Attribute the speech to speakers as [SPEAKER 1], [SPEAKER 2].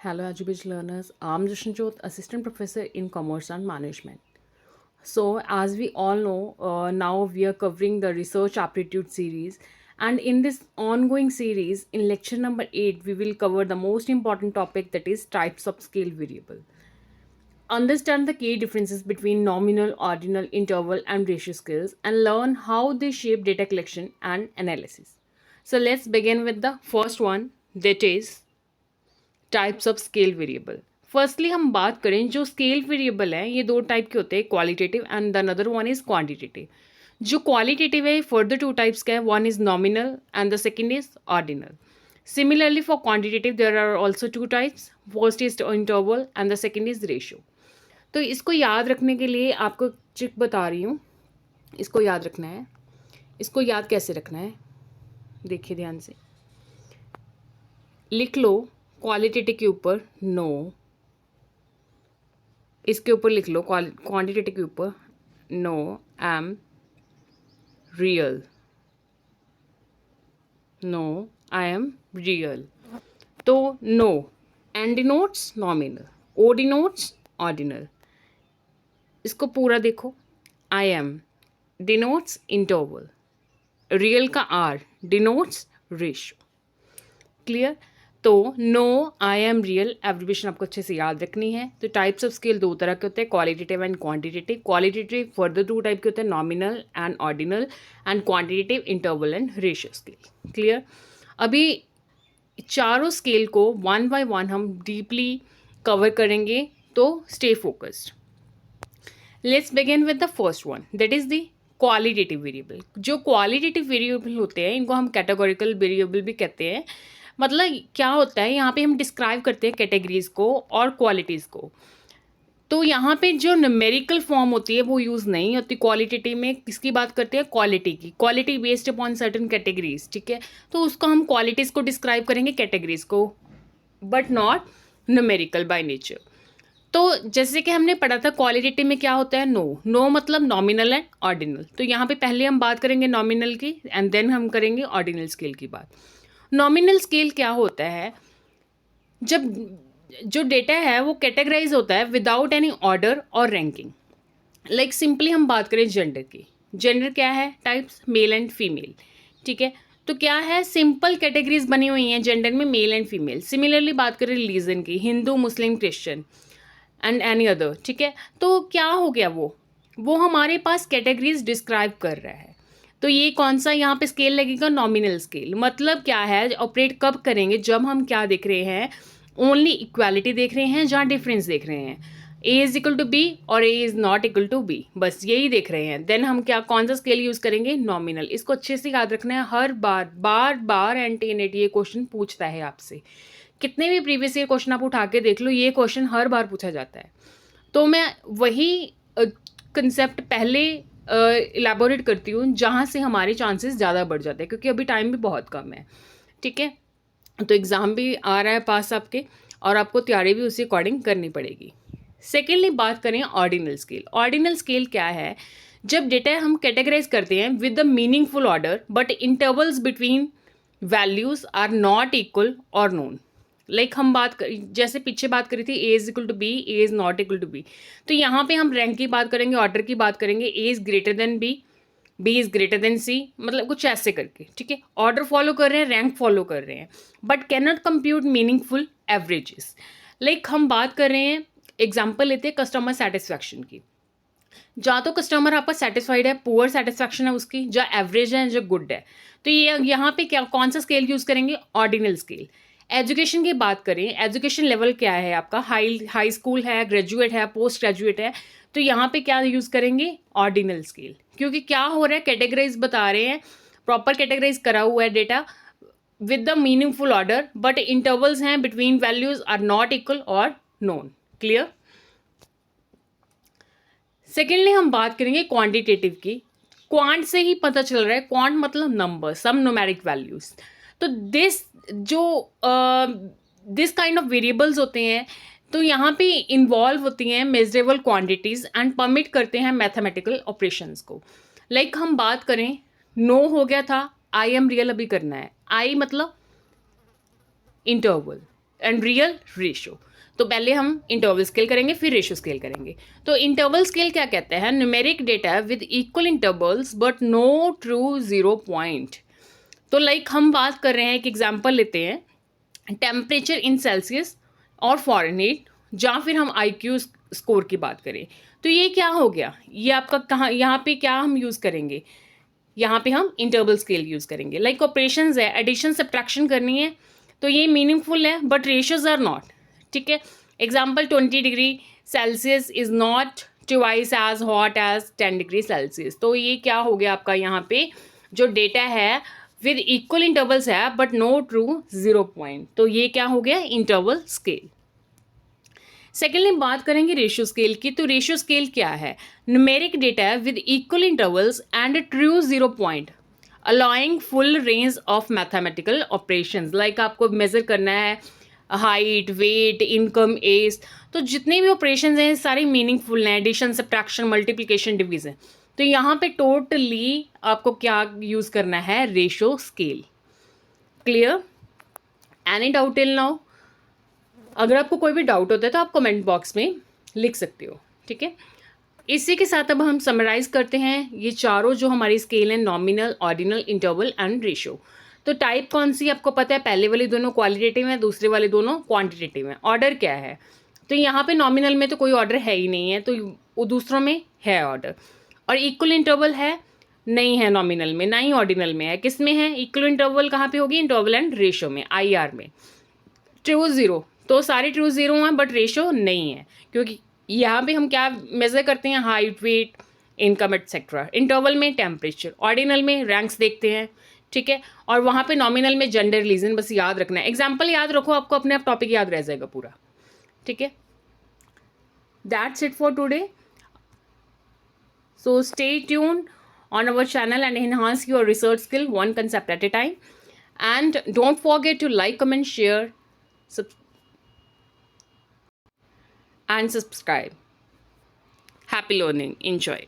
[SPEAKER 1] Hello, Ajubij learners. I'm Jashanjot, Assistant Professor in Commerce and Management. So, as we all know, now we are covering the Research Aptitude series. And in this ongoing series, in lecture number 8, we will cover the most important topic, that is types of scale variable. Understand the key differences between nominal, ordinal, interval, and ratio scales and learn how they shape data collection and analysis. So, let's begin with the first one, that is types of scale variable. Firstly हम बात करें, जो scale variable है ये दो type के होते हैं, qualitative and the another one is quantitative. जो क्वालिटेटिव है फर्दर टू टाइप्स का है, one is nominal and the second is ordinal. Similarly for quantitative there are also two types, first is interval and the second is ratio. तो इसको याद रखने के लिए आपको ट्रिक बता रही हूँ. इसको याद रखना है. इसको याद कैसे रखना है, देखिए ध्यान से. लिख लो क्वालिटेटिव के ऊपर नो, इसके ऊपर लिख लो क्वांटिटेटिव के ऊपर no am real, no I am real. तो no N denotes nominal, O denotes ordinal. इसको पूरा देखो. I am denotes interval, real का आर डिनोट्स रेशियो. क्लियर. तो no I am real abbreviation आपको अच्छे से याद रखनी है. तो टाइप्स ऑफ स्केल दो तरह के होते हैं, qualitative and quantitative. Qualitative further two type के होते हैं, nominal and ordinal, and quantitative interval and ratio scale. Clear. अभी चारों स्केल को वन बाय वन हम डीपली कवर करेंगे, तो stay focused. Let's begin with the first one, that is the qualitative variable. जो क्वालिटेटिव वेरिएबल होते हैं इनको हम कैटेगोरिकल वेरिएबल भी कहते हैं. मतलब क्या होता है, यहाँ पे हम डिस्क्राइब करते हैं कैटेगरीज को और क्वालिटीज़ को. तो यहाँ पे जो न्यूमेरिकल फॉर्म होती है वो यूज़ नहीं होती. क्वालिटेटिव में किसकी बात करते हैं, क्वालिटी की. Quality based upon certain categories, ठीक है. तो उसको हम क्वालिटीज़ को डिस्क्राइब करेंगे, कैटेगरीज को, but not numerical by nature. तो जैसे कि हमने पढ़ा था क्वालिटेटिव में क्या होता है, नो मतलब नॉमिनल एंड ऑर्डिनल. तो यहाँ पे पहले हम बात करेंगे नॉमिनल की एंड देन हम करेंगे ऑर्डिनल स्केल की बात. नॉमिनल स्केल क्या होता है, जब जो डेटा है वो कैटेगराइज होता है विदाउट एनी ऑर्डर और रैंकिंग. लाइक सिंपली हम बात करें जेंडर की. जेंडर क्या है, टाइप्स मेल एंड फीमेल, ठीक है. तो क्या है, सिंपल कैटेगरीज बनी हुई हैं जेंडर में, मेल एंड फीमेल. सिमिलरली बात करें रिलीजन की, Hindu Muslim Christian and any other, ठीक है. तो क्या हो गया, वो हमारे पास कैटेगरीज डिस्क्राइब कर रहा है. तो ये कौन सा यहाँ पे स्केल लगेगा, नॉमिनल स्केल. मतलब क्या है, ऑपरेट कब करेंगे, जब हम क्या देख रहे हैं, ओनली इक्वालिटी देख रहे हैं, जहाँ डिफरेंस देख रहे हैं, A is equal to B और A is not equal to B, बस यही देख रहे हैं. देन हम क्या, कौन सा स्केल यूज़ करेंगे, नॉमिनल. इसको अच्छे से याद रखना है. हर बार एनटीएनएटी ये क्वेश्चन पूछता है आपसे. कितने भी प्रीवियस ईयर क्वेश्चन आप उठा के देख लो, ये क्वेश्चन हर बार पूछा जाता है. तो मैं वही कंसेप्ट पहले इलेबोरेट करती हूँ जहाँ से हमारे चांसेस ज़्यादा बढ़ जाते हैं, क्योंकि अभी टाइम भी बहुत कम है, ठीक है. तो एग्ज़ाम भी आ रहा है पास आपके, और आपको तैयारी भी उसी अकॉर्डिंग करनी पड़ेगी. सेकेंडली बात करें ऑर्डिनल स्केल. ऑर्डिनल स्केल क्या है, जब डेटा हम कैटेगराइज करते हैं with the meaningful order but intervals between values are not equal और नोन. लाइक हम बात कर, जैसे पीछे बात करी थी, A is equal to B, A is not equal to B. तो यहाँ पे हम रैंक की बात करेंगे, ऑर्डर की बात करेंगे. A is greater than B, B is greater than C, मतलब कुछ ऐसे करके, ठीक है. ऑर्डर फॉलो कर रहे हैं, रैंक फॉलो कर रहे हैं, but can not compute meaningful averages. Like हम बात कर रहे हैं, एग्जाम्पल लेते हैं कस्टमर सेटिस्फैक्शन की. जहाँ तो कस्टमर आपका सेटिस्फाइड है, पुअर सेटिस्फैक्शन है उसकी, जो एवरेज है, जो गुड है. तो ये यहाँ पे क्या, कौन सा स्केल यूज़ करेंगे, ऑर्डिनल स्केल. एजुकेशन की बात करें, एजुकेशन लेवल क्या है आपका, हाई स्कूल है, ग्रेजुएट है, पोस्ट ग्रेजुएट है. तो यहाँ पे क्या यूज़ करेंगे, ऑर्डिनल स्केल. क्योंकि क्या हो रहा है, कैटेगराइज बता रहे हैं, प्रॉपर कैटेगराइज करा हुआ है data with the meaningful order, but intervals हैं between values are not equal और नोन. क्लियर. सेकेंडली हम बात करेंगे क्वांटिटेटिव की. क्वांट से ही पता चल रहा है, क्वांट मतलब नंबर, सम न्यूमेरिक वैल्यूज. तो दिस काइंड ऑफ वेरिएबल्स होते हैं, तो यहाँ पे इन्वॉल्व होती हैं मेजरेबल क्वांटिटीज़ एंड परमिट करते हैं मैथमेटिकल ऑपरेशंस को. लाइक हम बात करें, नो हो गया था, आई एम रियल अभी करना है. आई मतलब इंटरवल, एंड रियल रेशो। तो पहले हम इंटरवल स्केल करेंगे, फिर रेशो स्केल करेंगे। तो इंटरवल स्केल क्या कहते हैं? Numeric data with equal intervals but no true zero point. तो लाइक हम बात कर रहे हैं, एक एग्जांपल लेते हैं, टेम्परेचर इन सेल्सियस और फॉरेनहीट, या फिर हम IQ स्कोर की बात करें। तो ये क्या हो गया, ये आपका कहाँ, यहाँ पे क्या हम यूज़ करेंगे? यहाँ पे हम इंटरवल स्केल यूज़ करेंगे। लाइक ऑपरेशंस है, एडिशन सब्ट्रैक्शन करनी है, तो ये मीनिंगफुल है, बट रेशियोज आर नॉट। ठीक है, example 20 degree Celsius is not twice as hot as 10 degree Celsius. तो ये क्या हो गया आपका, यहाँ पे जो डेटा है विद इक्वल इंटरवल्स है but no true zero point. तो ये क्या हो गया, इंटरवल स्केल। सेकेंडली बात करेंगे रेशियो स्केल की। तो रेशियो स्केल क्या है? Numeric data with equal intervals and true zero point allowing full range of mathematical operations. Like आपको मेजर करना है हाइट, वेट, इनकम, एज, तो जितने भी ऑपरेशंस हैं सारे मीनिंगफुल हैं, एडिशन, सब्ट्रैक्शन, मल्टीप्लिकेशन, डिवीजन। तो यहाँ पे टोटली आपको क्या यूज़ करना है, ratio scale. Clear? Any doubt till now? अगर आपको कोई भी डाउट होता है तो आप कमेंट बॉक्स में लिख सकते हो। ठीक है, इसी के साथ अब हम समराइज करते हैं ये चारों जो हमारी स्केल हैं, nominal, ordinal, interval and ratio. तो टाइप कौन सी आपको पता है, पहले वाले दोनों क्वालिटेटिव हैं, दूसरे वाले दोनों क्वांटिटेटिव हैं। ऑर्डर क्या है? तो यहाँ पे नॉमिनल में तो कोई ऑर्डर है ही नहीं है, तो वो दूसरों में है ऑर्डर। और इक्वल इंटरवल है, नहीं है नॉमिनल में, ना ही ऑर्डिनल में है। किस में है इक्वल इंटरवल? कहाँ पे होगी? इंटरवल एंड रेशियो में, IR में। ट्रू जीरो, तो सारे ट्रू जीरो हैं बट रेशो नहीं है, क्योंकि यहाँ पे हम क्या मेजर करते हैं, height, weight, income etcetera. Interval में टेम्परेचर, ऑर्डिनल में रैंक्स देखते हैं। ठीक है, और वहाँ पे नॉमिनल में जेंडर, रिलीजन, बस याद रखना है। एग्जाम्पल याद रखो, आपको अपने आप टॉपिक याद रह जाएगा पूरा। ठीक है, that's it for today. So stay tuned on our channel and enhance your research skill one concept at a time. And don't forget to like, comment, share, and subscribe. Happy learning. Enjoy.